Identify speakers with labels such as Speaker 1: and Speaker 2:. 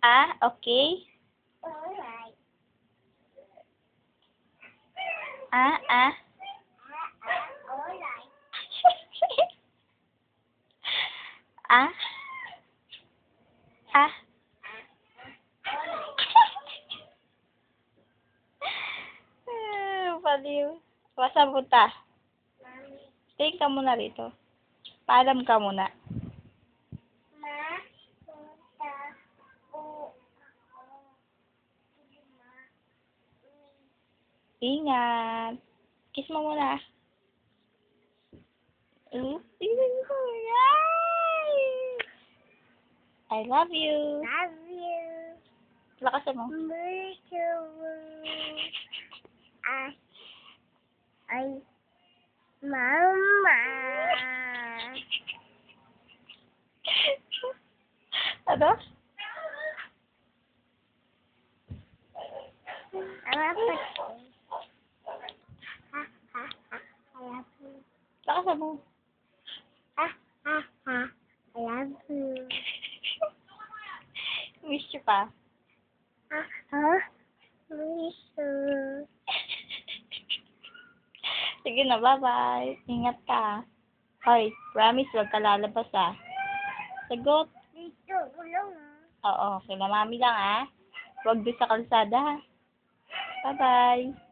Speaker 1: Ah, okay.
Speaker 2: Alright.
Speaker 1: Ah, ah.
Speaker 2: Alright.
Speaker 1: Ah. Ah. Baliw. Saan punta?
Speaker 2: Mami.
Speaker 1: Stay ka muna rito. Paalam ka muna.
Speaker 2: Ma. Punta. O. Ma.
Speaker 1: Ingat. Kiss mo muna. Tingnan ko. Yay! I love you.
Speaker 2: Love you.
Speaker 1: Lakasan mo.
Speaker 2: Ay, mama.
Speaker 1: Ano? Lakasan mo.
Speaker 2: I love you.
Speaker 1: Miss you pa.
Speaker 2: Miss you.
Speaker 1: Sige na, bye-bye. Ingat ka. Hoy, promise, wag ka lalabas ah. Sagot.
Speaker 2: Dito, ulong.
Speaker 1: Oo, kila mami lang ah. Wag doon sa kalsada ha. Bye-bye.